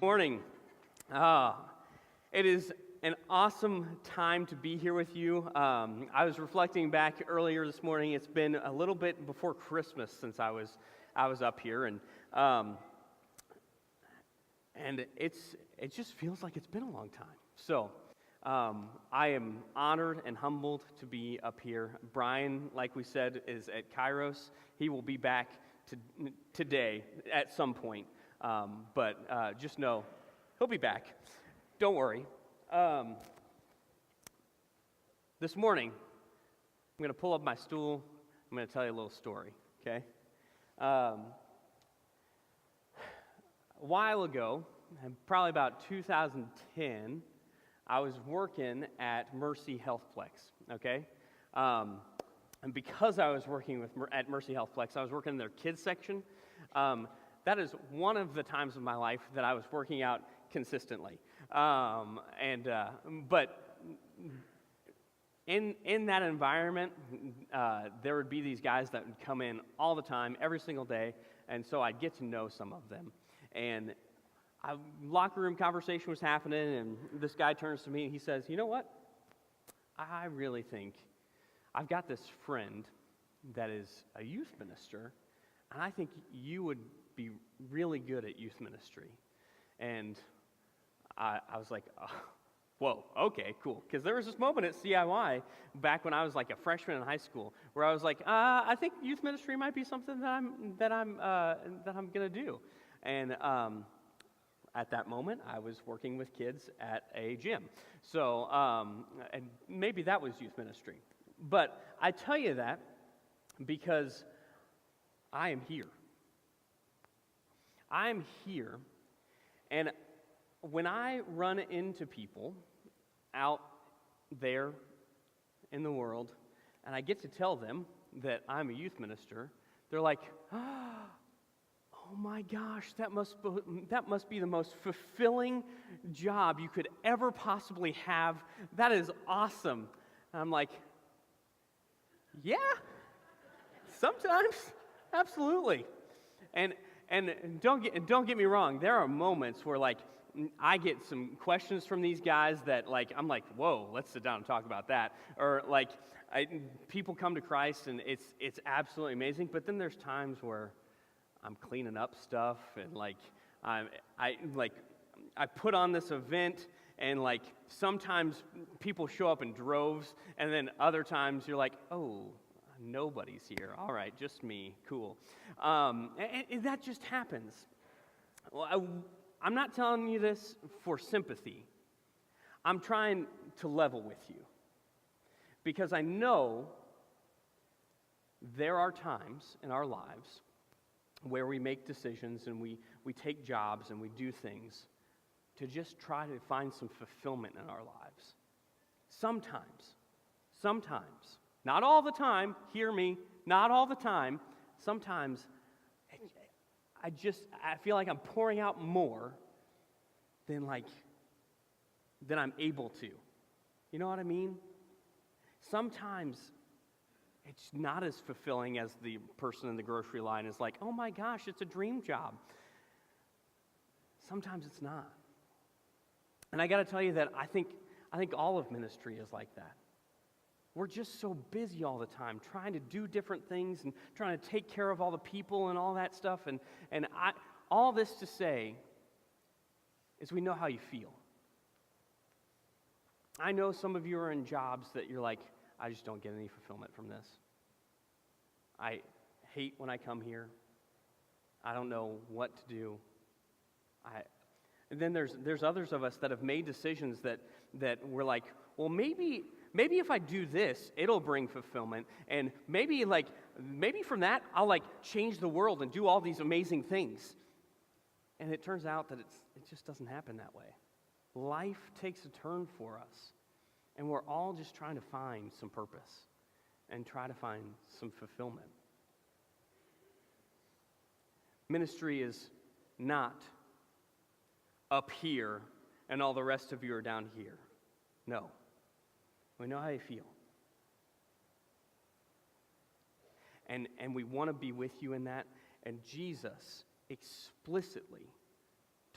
Morning. It is an awesome time to be here with you. I was reflecting back earlier this morning. It's been a little bit before Christmas since I was up here, and it just feels like it's been a long time. So I am honored and humbled to be up here. Brian, like we said, is at Kairos. He will be back today at some point. But just know he'll be back. Don't worry. This morning, I'm going to pull up my stool. I'm going to tell you a little story, okay? A while ago, probably about 2010, I was working at Mercy Healthplex, okay? And because I was working at Mercy Healthplex, I was working in their kids section. That is one of the times of my life that I was working out consistently. But in that environment, there would be these guys that would come in all the time, every single day, and so I'd get to know some of them. And locker room conversation was happening, and this guy turns to me and he says, "You know what? I really think I've got this friend that is a youth minister, and I think you would be really good at youth ministry." And I was like, oh, whoa, okay, cool. Because there was this moment at CIY back when I was like a freshman in high school where I was like, I think youth ministry might be something that I'm gonna do. And at that moment, I was working with kids at a gym. So and maybe that was youth ministry. But I tell you that because I am here. I'm here, and when I run into people out there in the world, and I get to tell them that I'm a youth minister, they're like, "Oh my gosh, that must be the most fulfilling job you could ever possibly have. That is awesome." And I'm like, "Yeah, sometimes, absolutely." And don't get me wrong, there are moments where like I get some questions from these guys that like I'm like, "Whoa, let's sit down and talk about that." Or like people come to Christ and it's absolutely amazing, but then there's times where I'm cleaning up stuff and like I put on this event and like sometimes people show up in droves, and then other times you're like, "Oh, nobody's here. All right, just me. Cool." And that just happens. Well, I'm not telling you this for sympathy. I'm trying to level with you. Because I know there are times in our lives where we make decisions and we take jobs and we do things to just try to find some fulfillment in our lives. Sometimes. Not all the time, hear me, not all the time. Sometimes I feel like I'm pouring out more than I'm able to. You know what I mean? Sometimes it's not as fulfilling as the person in the grocery line is like, "Oh my gosh, it's a dream job." Sometimes it's not. And I got to tell you that I think all of ministry is like that. We're just so busy all the time trying to do different things and trying to take care of all the people and all that stuff. And all this to say is we know how you feel. I know some of you are in jobs that you're like, "I just don't get any fulfillment from this. I hate when I come here. I don't know what to do." And then there's others of us that have made decisions that we're like, "Well, maybe if I do this, it'll bring fulfillment, and maybe from that, I'll like change the world and do all these amazing things." And it turns out that it just doesn't happen that way. Life takes a turn for us, and we're all just trying to find some purpose and try to find some fulfillment. Ministry is not up here and all the rest of you are down here. No. We know how you feel. And we want to be with you in that. And Jesus explicitly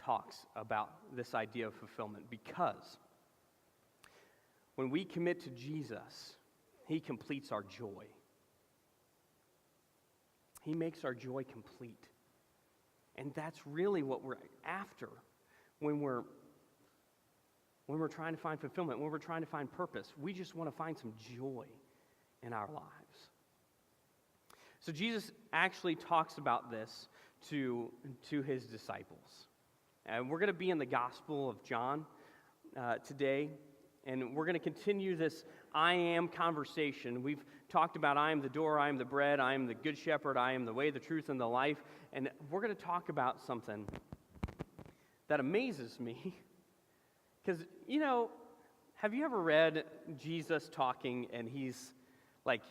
talks about this idea of fulfillment, because when we commit to Jesus, he completes our joy. He makes our joy complete. And that's really what we're after when we're trying to find fulfillment, when we're trying to find purpose. We just want to find some joy in our lives. So Jesus actually talks about this to his disciples. And we're going to be in the Gospel of John today, and we're going to continue this I am conversation. We've talked about I am the door, I am the bread, I am the good shepherd, I am the way, the truth, and the life. And we're going to talk about something that amazes me. Because, have you ever read Jesus talking and he's like,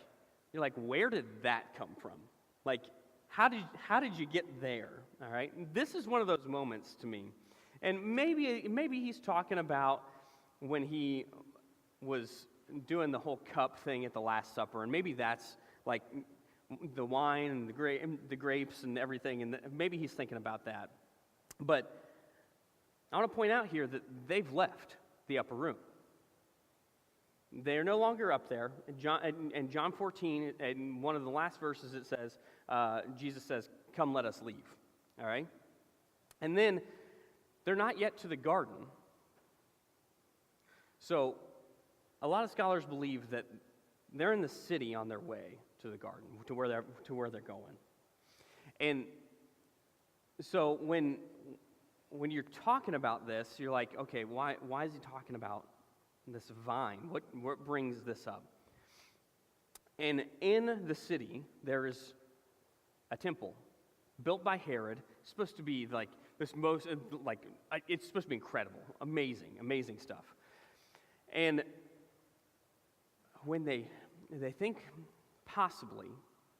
you're like, where did that come from? Like, how did you get there? All right? This is one of those moments to me. And maybe he's talking about when he was doing the whole cup thing at the Last Supper, and maybe that's like the wine and the grapes and everything, and maybe he's thinking about that. But I want to point out here that they've left the upper room. They're no longer up there. In John 14, in one of the last verses, it says, Jesus says, "Come, let us leave." All right? And then they're not yet to the garden. So a lot of scholars believe that they're in the city on their way to the garden, to where they're going. And so when you're talking about this, you're like, okay, why is he talking about this vine? What brings this up? And in the city, there is a temple built by Herod. It's supposed to be like this it's supposed to be incredible, amazing stuff. And when they think possibly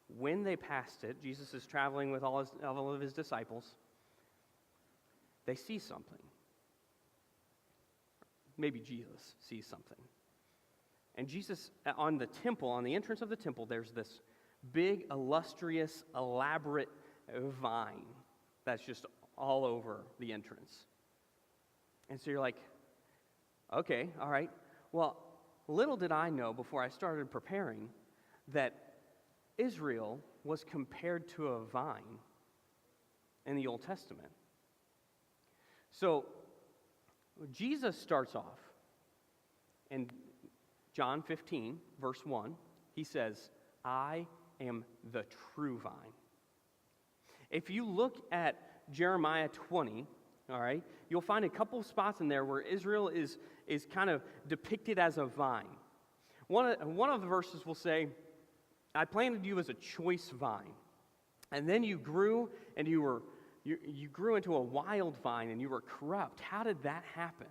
when they passed it, Jesus is traveling with all of his disciples. They see something. Maybe Jesus sees something. And Jesus, on the temple, on the entrance of the temple, there's this big, illustrious, elaborate vine that's just all over the entrance. And so you're like, okay, all right. Well, little did I know before I started preparing that Israel was compared to a vine in the Old Testament. So Jesus starts off in John 15, verse 1. He says, "I am the true vine." If you look at Jeremiah 20, all right, you'll find a couple of spots in there where Israel is kind of depicted as a vine. One of the verses will say, "I planted you as a choice vine, and then you grew, and you grew into a wild vine, and you were corrupt." How did that happen?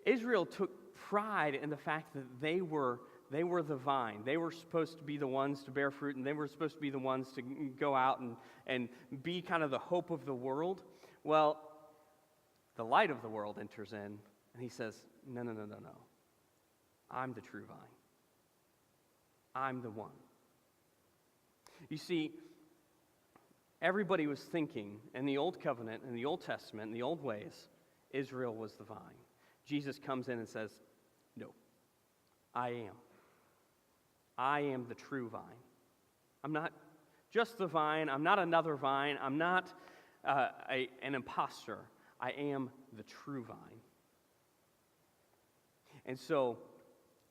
Israel took pride in the fact that they were the vine. They were supposed to be the ones to bear fruit, and they were supposed to be the ones to go out and be kind of the hope of the world. Well, the light of the world enters in, and he says, no. I'm the true vine. I'm the one. You see, everybody was thinking in the Old Covenant, in the Old Testament, in the old ways, Israel was the vine. Jesus comes in and says, no, I am. I am the true vine. I'm not just the vine. I'm not another vine. I'm not an imposter. I am the true vine. And so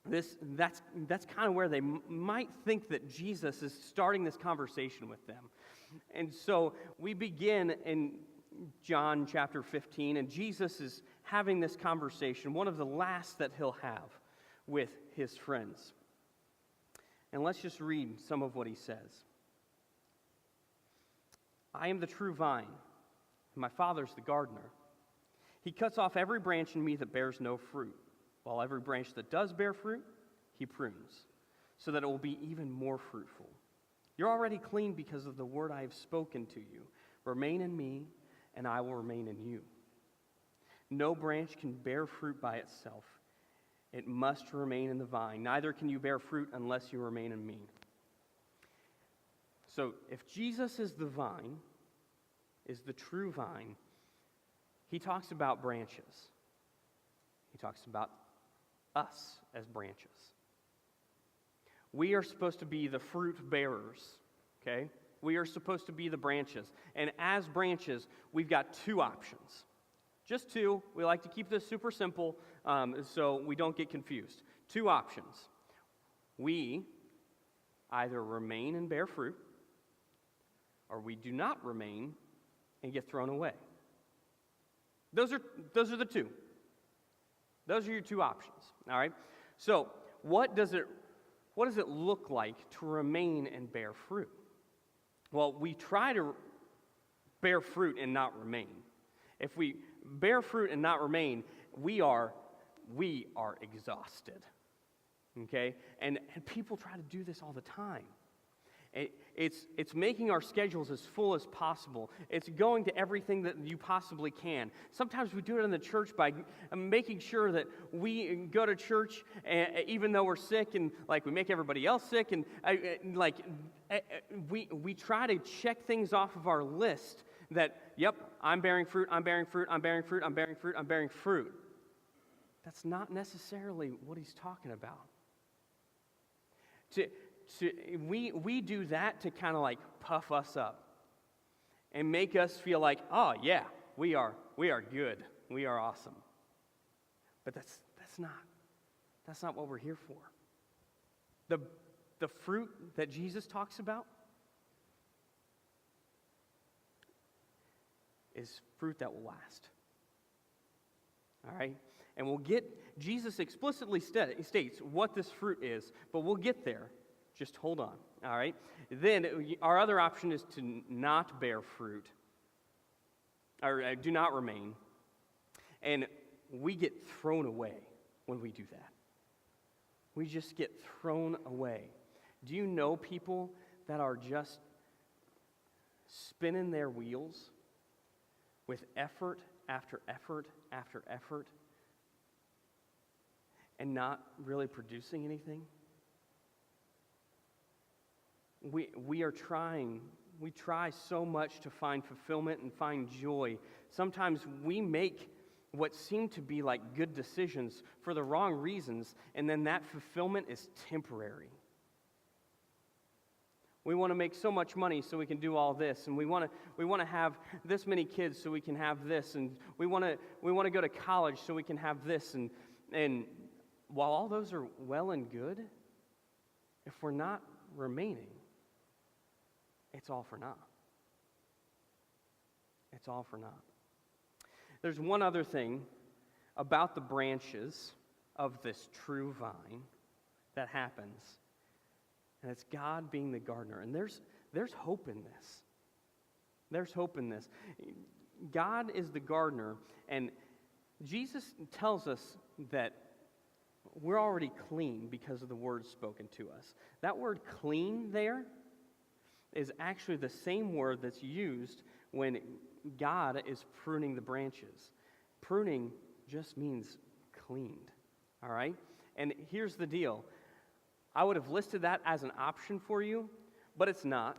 that's kind of where they might think that Jesus is starting this conversation with them. And so we begin in John chapter 15, and Jesus is having this conversation, one of the last that he'll have with his friends. And let's just read some of what he says. "I am the true vine, and my Father's the gardener. He cuts off every branch in me that bears no fruit, while every branch that does bear fruit, he prunes, so that it will be even more fruitful. You're already clean because of the word I have spoken to you. Remain in me, and I will remain in you. No branch can bear fruit by itself. It must remain in the vine. Neither can you bear fruit unless you remain in me." So if Jesus is the vine, is the true vine, he talks about branches. He talks about us as branches. We are supposed to be the fruit bearers, okay? We are supposed to be the branches. And as branches, we've got two options. Just two. We like to keep this super simple so we don't get confused. Two options. We either remain and bear fruit, or we do not remain and get thrown away. Those are the two. Those are your two options, all right? So what does it look like to remain and bear fruit? Well, we try to bear fruit and not remain. If we bear fruit and not remain, we are exhausted, okay? And people try to do this all the time. It's making our schedules as full as possible. It's going to everything that you possibly can. Sometimes we do it in the church by making sure that we go to church even though we're sick, and like we make everybody else sick, and we try to check things off of our list that, yep, I'm bearing fruit, I'm bearing fruit, I'm bearing fruit, I'm bearing fruit, I'm bearing fruit. That's not necessarily what he's talking about. We do that to kind of like puff us up and make us feel like, oh yeah, we are good, we are awesome. But that's not what we're here for. The fruit that Jesus talks about is fruit that will last. All right? And Jesus explicitly states what this fruit is, but we'll get there. Just hold on, all right? Then our other option is to not bear fruit, or do not remain, and we get thrown away when we do that. We just get thrown away. Do you know people that are just spinning their wheels with effort after effort after effort and not really producing anything? We try so much to find fulfillment and find joy. Sometimes we make what seem to be like good decisions for the wrong reasons, and then that fulfillment is temporary. We want to make so much money so we can do all this, and we want to have this many kids so we can have this, and we want to go to college so we can have this, and while all those are well and good, if we're not remaining, it's all for naught. It's all for naught. There's one other thing about the branches of this true vine that happens, and it's God being the gardener. And there's hope in this. There's hope in this. God is the gardener, and Jesus tells us that we're already clean because of the word spoken to us. That word clean there is actually the same word that's used when God is pruning the branches. Pruning just means cleaned, all right? And here's the deal. I would have listed that as an option for you, but it's not.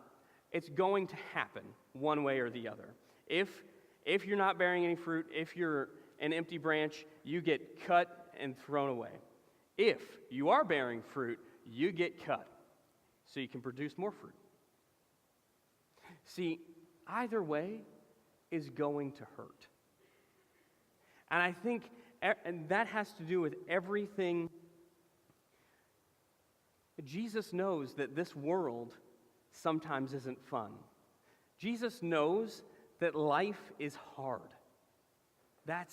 It's going to happen one way or the other. If you're not bearing any fruit, if you're an empty branch, you get cut and thrown away. If you are bearing fruit, you get cut so you can produce more fruit. See, either way is going to hurt. And I think that has to do with everything. Jesus knows that this world sometimes isn't fun. Jesus knows that life is hard. That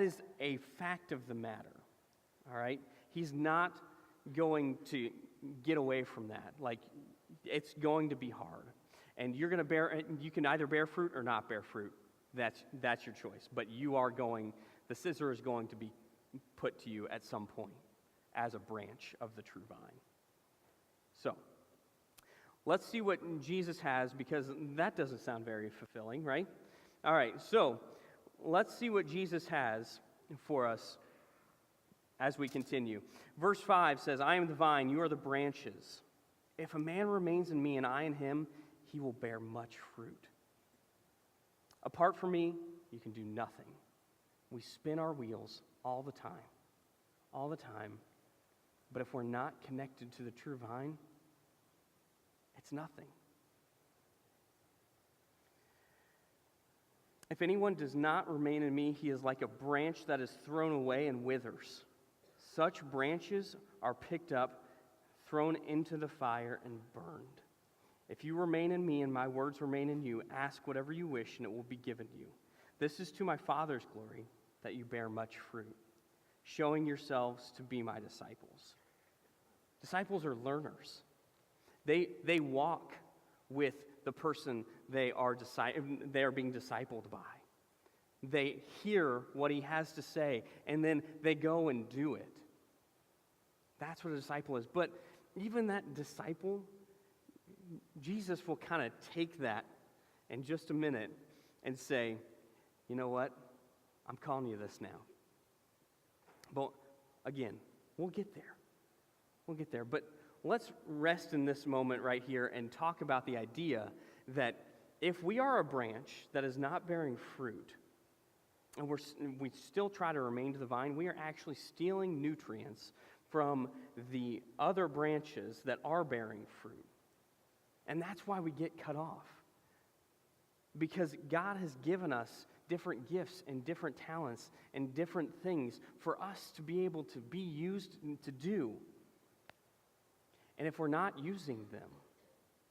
is a fact of the matter. All right? He's not going to get away from that. Like, it's going to be hard. And you're going to you can either bear fruit or not bear fruit. That's your choice. But the scissor is going to be put to you at some point as a branch of the true vine. So, let's see what Jesus has, because that doesn't sound very fulfilling, right? All right, so let's see what Jesus has for us as we continue. Verse 5 says, I am the vine, you are the branches. If a man remains in me and I in him, he will bear much fruit. Apart from me, you can do nothing. We spin our wheels all the time. But if we're not connected to the true vine, it's nothing. If anyone does not remain in me, he is like a branch that is thrown away and withers. Such branches are picked up, thrown into the fire, and burned. If you remain in me and my words remain in you, ask whatever you wish and it will be given you. This is to my Father's glory, that you bear much fruit, showing yourselves to be my disciples. Disciples are learners. They walk with the person they are being discipled by. They hear what he has to say, and then they go and do it. That's what a disciple is. But even that disciple, Jesus will kind of take that in just a minute and say, you know what? I'm calling you this now. But again, we'll get there. But let's rest in this moment right here and talk about the idea that if we are a branch that is not bearing fruit, and we still try to remain to the vine, we are actually stealing nutrients from the other branches that are bearing fruit. And that's why we get cut off. Because God has given us different gifts and different talents and different things for us to be able to be used to do. And if we're not using them,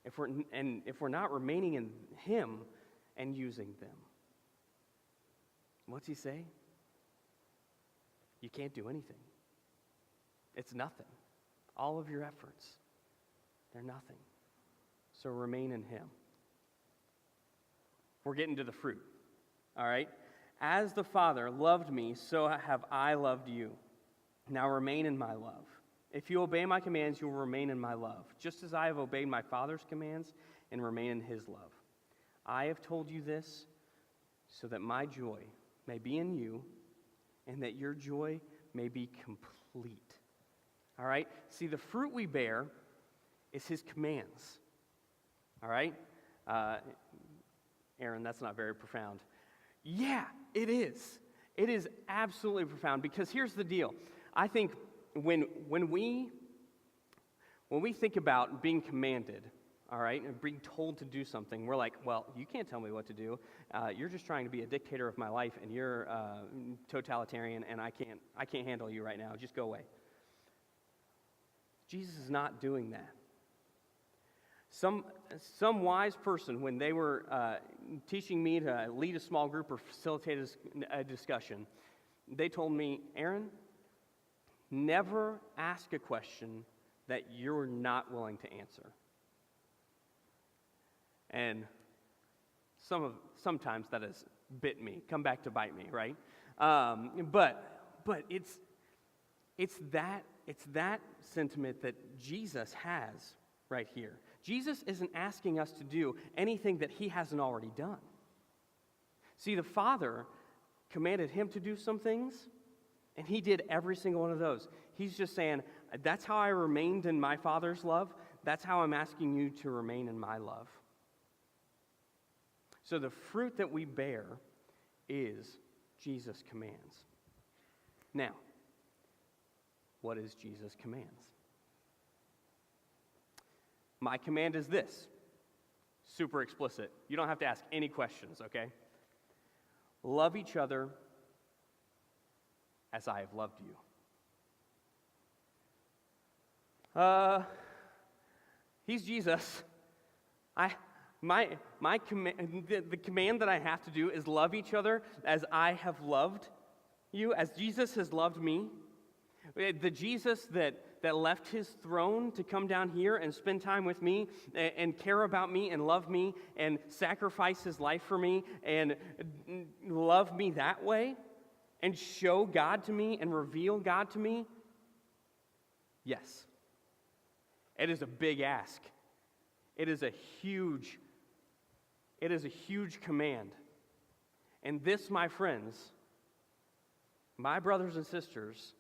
if we're not remaining in Him and using them, what's He say? You can't do anything. It's nothing. All of your efforts, they're nothing. So remain in Him. We're getting to the fruit. All right? As the Father loved me, so have I loved you. Now remain in my love. If you obey my commands, you will remain in my love, just as I have obeyed my Father's commands and remain in His love. I have told you this so that my joy may be in you and that your joy may be complete. All right? See, the fruit we bear is His commands. All right? Aaron, that's not very profound. Yeah, it is. It is absolutely profound because here's the deal. I think when we think about being commanded, all right, and being told to do something, we're like, well, you can't tell me what to do. You're just trying to be a dictator of my life, and you're totalitarian, and I can't handle you right now. Just go away. Jesus is not doing that. Some wise person, when they were teaching me to lead a small group or facilitate a discussion, they told me, Aaron, never ask a question that you're not willing to answer. And sometimes that has bit me, come back to bite me, right? But it's that sentiment that Jesus has right here. Jesus isn't asking us to do anything that He hasn't already done. See, the Father commanded Him to do some things, and He did every single one of those. He's just saying, that's how I remained in my Father's love. That's how I'm asking you to remain in my love. So the fruit that we bear is Jesus' commands. Now, what is Jesus' commands? My command is this. Super explicit. You don't have to ask any questions, okay? Love each other as I have loved you. He's Jesus. The command that I have to do is love each other as I have loved you, as Jesus has loved me. The Jesus that left His throne to come down here and spend time with me and care about me and love me and sacrifice His life for me and love me that way and show God to me and reveal God to me. Yes. It is a big ask. It is a huge command. And this, my friends, my brothers and sisters,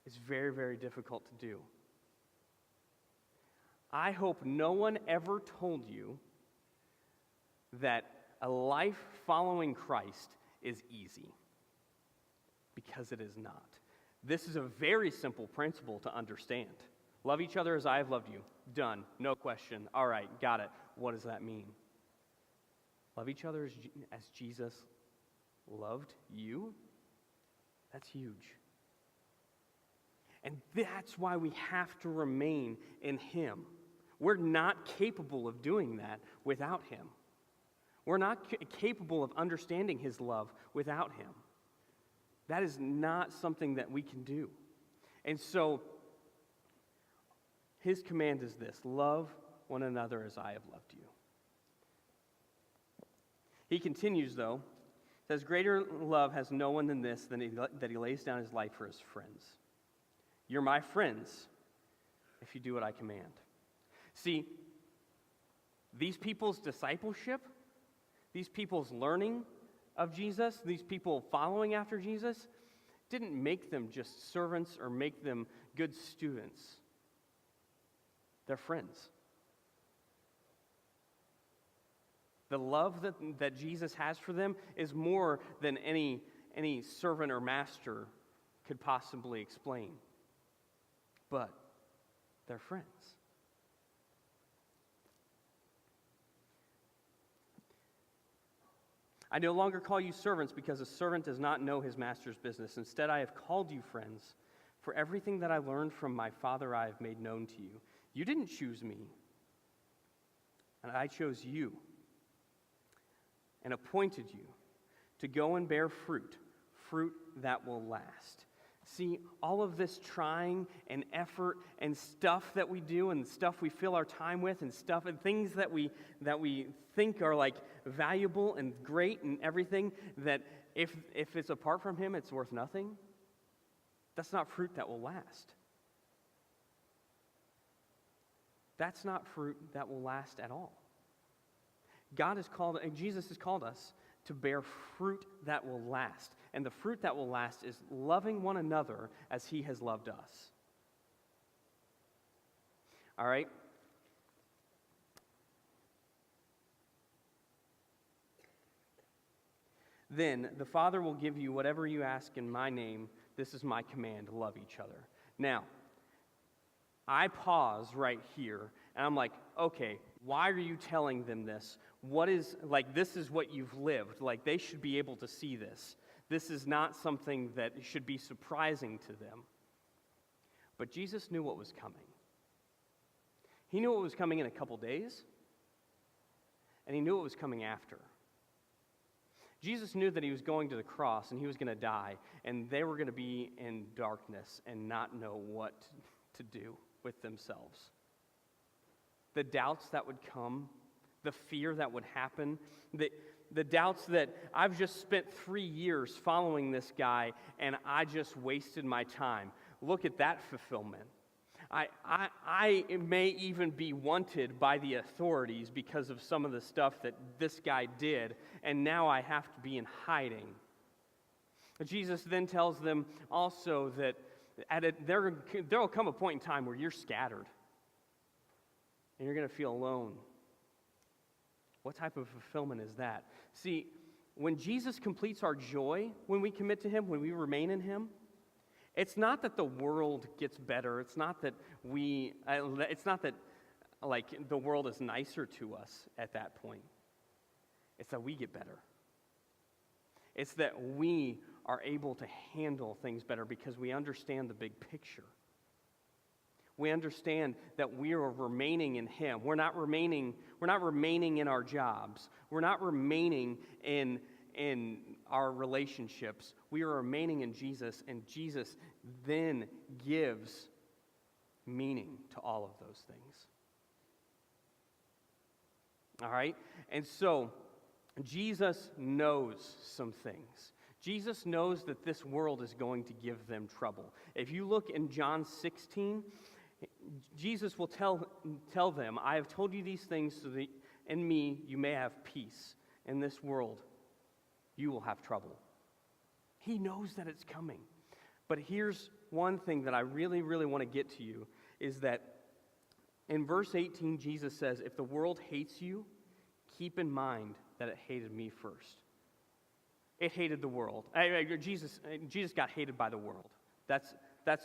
is very, very difficult to do. I hope no one ever told you that a life following Christ is easy, because it is not. This is a very simple principle to understand. Love each other as I have loved you. Done. No question. All right, got it. What does that mean? Love each other as Jesus loved you? That's huge. And that's why we have to remain in Him. We're not capable of doing that without Him. We're not capable of understanding His love without Him. That is not something that we can do. And so, His command is this: love one another as I have loved you. He continues, though, says, greater love has no one than this, that he lays down his life for his friends. You're my friends if you do what I command. See, these people's discipleship, these people's learning of Jesus, these people following after Jesus, didn't make them just servants or make them good students. They're friends. The love that Jesus has for them is more than any servant or master could possibly explain. But they're friends. I no longer call you servants, because a servant does not know his master's business. Instead, I have called you friends, for everything that I learned from my Father I have made known to you. You didn't choose me, and I chose you and appointed you to go and bear fruit that will last. See, all of this trying and effort and stuff that we do and stuff we fill our time with and stuff and things that we think are like valuable and great and everything, that if it's apart from Him, it's worth nothing. That's not fruit that will last. That's not fruit that will last at all. Jesus has called us to bear fruit that will last. And the fruit that will last is loving one another as He has loved us. All right? Then the Father will give you whatever you ask in my name. This is my command: love each other. Now, I pause right here, and I'm like, okay, why are you telling them this? This is what you've lived. Like, they should be able to see this. This is not something that should be surprising to them. But Jesus knew what was coming. He knew what was coming in a couple days, and He knew what was coming after. Jesus knew that He was going to the cross, and He was going to die, and they were going to be in darkness and not know what to do with themselves. The doubts that would come, the fear that would happen, the doubts that I've just spent 3 years following this guy and I just wasted my time. Look at that fulfillment. I may even be wanted by the authorities because of some of the stuff that this guy did, and now I have to be in hiding. Jesus then tells them also that there will come a point in time where you're scattered and you're going to feel alone. What type of fulfillment is that? See, when Jesus completes our joy, when we commit to Him, when we remain in Him, it's not that the world gets better. It's not that the world is nicer to us at that point. It's that we get better. It's that we are able to handle things better because we understand the big picture. We understand that we are remaining in Him. We're not remaining in our jobs. We're not remaining in our relationships. We are remaining in Jesus, and Jesus then gives meaning to all of those things. All right? And so, Jesus knows some things. Jesus knows that this world is going to give them trouble. If you look in John 16, Jesus will tell them, I have told you these things so that in me you may have peace. In this world, you will have trouble. He knows that it's coming. But here's one thing that I really, really want to get to you, is that in verse 18, Jesus says, if the world hates you, keep in mind that it hated me first. It hated the world. Jesus got hated by the world. That's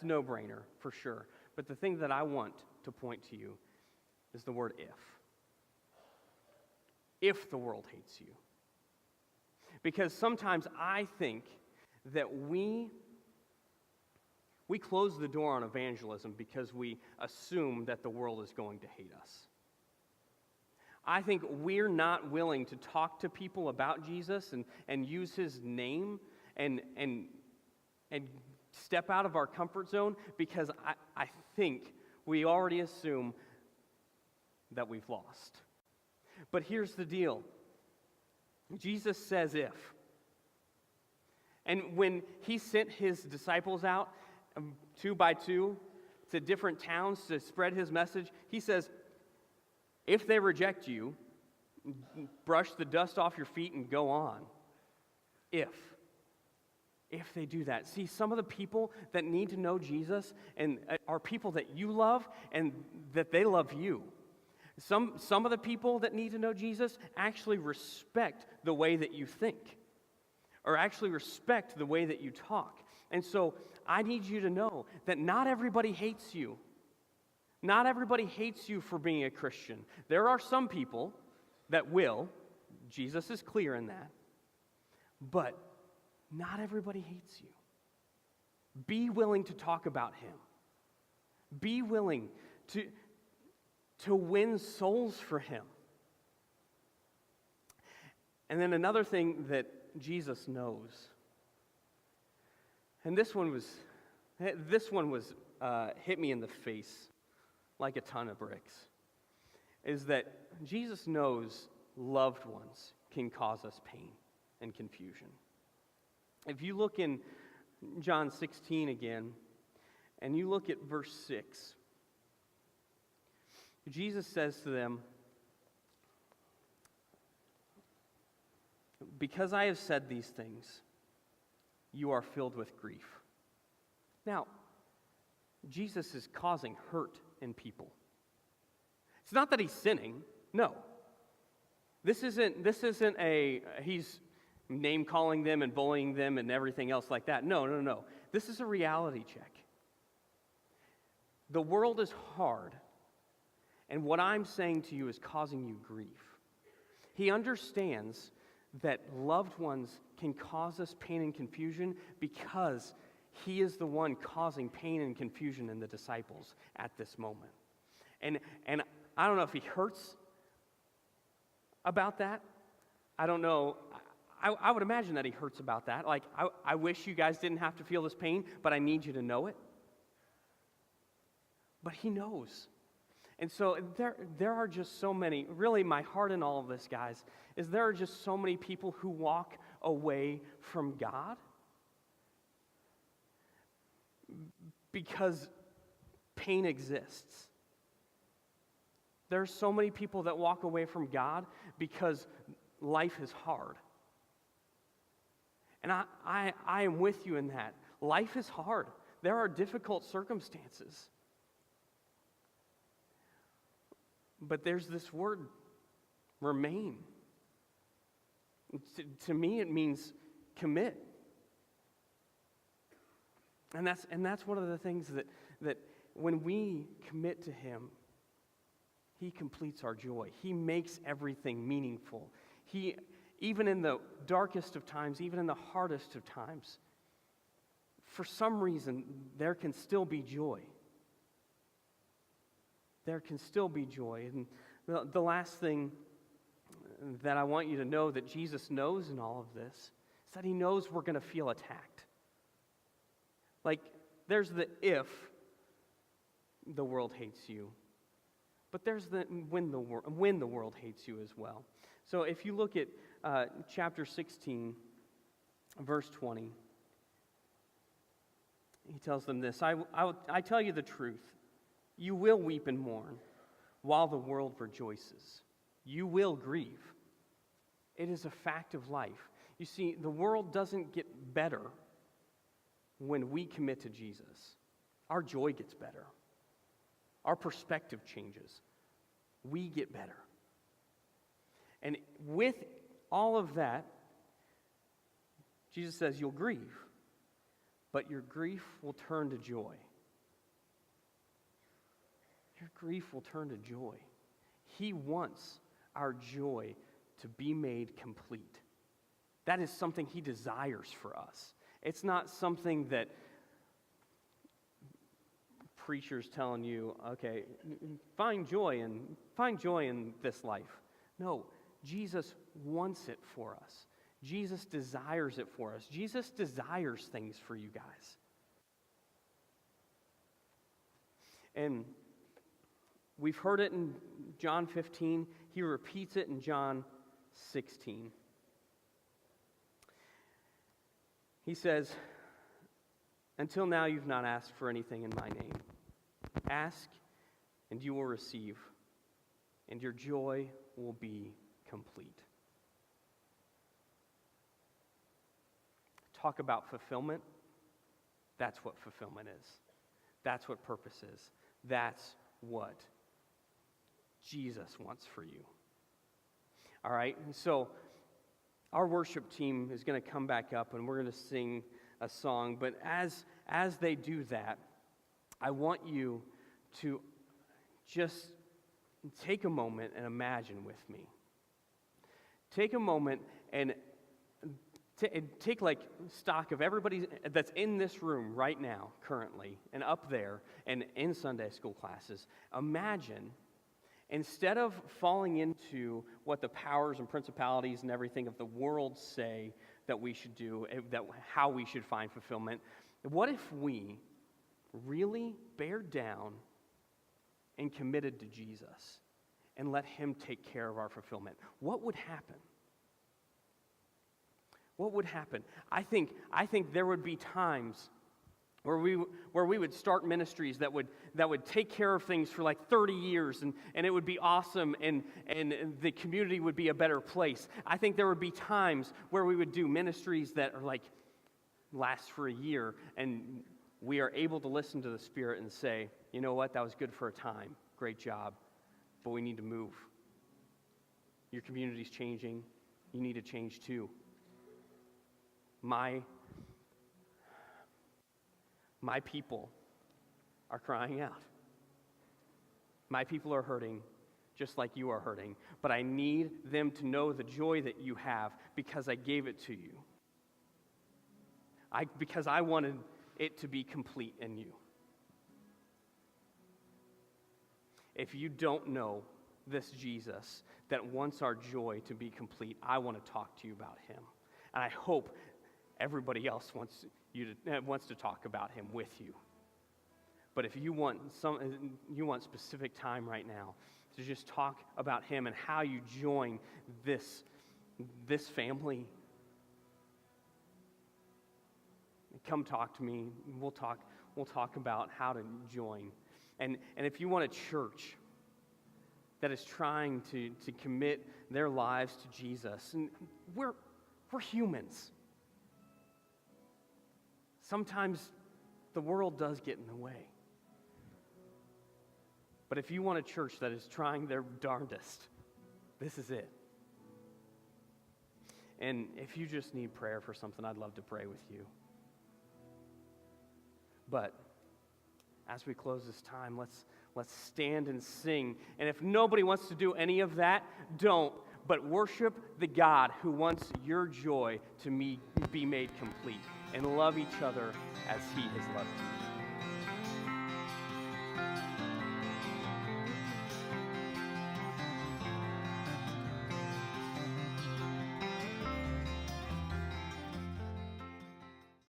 no-brainer for sure. But the thing that I want to point to you is the word if. If the world hates you. Because sometimes I think that we close the door on evangelism because we assume that the world is going to hate us. I think we're not willing to talk to people about Jesus and use his name and step out of our comfort zone because I think we already assume that we've lost. But here's the deal. Jesus says if. And when he sent his disciples out 2 by 2 to different towns to spread his message, he says, if they reject you, brush the dust off your feet and go on. If they do that. See, some of the people that need to know Jesus and are people that you love and that they love you. Some of the people that need to know Jesus actually respect the way that you think or actually respect the way that you talk. And so I need you to know that not everybody hates you. Not everybody hates you for being a Christian. There are some people that will. Jesus is clear in that. But not everybody hates you. Be willing to talk about him. Be willing to win souls for him. And then another thing that Jesus knows, and this one was hit me in the face like a ton of bricks, is that Jesus knows loved ones can cause us pain and confusion. If you look in John 16 again, and you look at verse 6, Jesus says to them, because I have said these things, you are filled with grief. Now, Jesus is causing hurt in people. It's not that he's sinning. No. This isn't he's name calling them and bullying them and everything else like that. No. This is a reality check. The world is hard, and what I'm saying to you is causing you grief. He understands that loved ones can cause us pain and confusion because he is the one causing pain and confusion in the disciples at this moment. And I don't know if he hurts about that. I don't know. I would imagine that he hurts about that. Like, I wish you guys didn't have to feel this pain, but I need you to know it. But he knows. And so there are just so many, really my heart in all of this, guys, is there are just so many people who walk away from God because pain exists. There are so many people that walk away from God because life is hard. And I am with you in that. Life is hard. There are difficult circumstances. But there's this word, remain. To me, it means commit. And that's one of the things that when we commit to him, he completes our joy. He makes everything meaningful. He, even in the darkest of times, even in the hardest of times, for some reason, there can still be joy. There can still be joy. And the last thing that I want you to know that Jesus knows in all of this is that he knows we're going to feel attacked. Like, there's the if the world hates you, but there's the when the world hates you as well. So if you look at chapter 16, verse 20, he tells them this, I tell you the truth, you will weep and mourn while the world rejoices. You will grieve. It is a fact of life. You see, the world doesn't get better when we commit to Jesus. Our joy gets better. Our perspective changes. We get better. And with all of that, Jesus says you'll grieve, but your grief will turn to joy. Your grief will turn to joy. He wants our joy to be made complete. That is something he desires for us. It's not something that preachers telling you, okay, find joy in this life. No, Jesus wants it for us. Jesus desires it for us. Jesus desires things for you guys. And we've heard it in John 15. He repeats it in John 16. He says, "Until now you've not asked for anything in my name. Ask, and you will receive, and your joy will be complete." Talk about fulfillment. That's what fulfillment is. That's what purpose is. That's what Jesus wants for you. All right, so our worship team is going to come back up and we're going to sing a song. But as they do that, I want you to just take a moment and imagine with me. Take a moment and take like stock of everybody that's in this room right now, currently, and up there, and in Sunday school classes. Imagine, instead of falling into what the powers and principalities and everything of the world say that we should do, that how we should find fulfillment, what if we really bared down and committed to Jesus and let him take care of our fulfillment? What would happen? What would happen? I think there would be times where we would start ministries that would take care of things for like 30 years and it would be awesome and the community would be a better place. I think there would be times where we would do ministries that are like last for a year and we are able to listen to the Spirit and say, you know what, that was good for a time, great job, but we need to move. Your community's changing, you need to change too. My people are crying out. My people are hurting just like you are hurting, but I need them to know the joy that you have because I gave it to you. Because I wanted it to be complete in you. If you don't know this Jesus that wants our joy to be complete, I want to talk to you about him. And I hope everybody else wants to talk about him with you. But if you want specific time right now to just talk about him and how you join this family, come talk to me. We'll talk about how to join. And if you want a church that is trying to commit their lives to Jesus, and we're humans. Sometimes the world does get in the way. But if you want a church that is trying their darndest, this is it. And if you just need prayer for something, I'd love to pray with you. But as we close this time, let's stand and sing. And if nobody wants to do any of that, don't. But worship the God who wants your joy to be made complete. And love each other as he has loved you.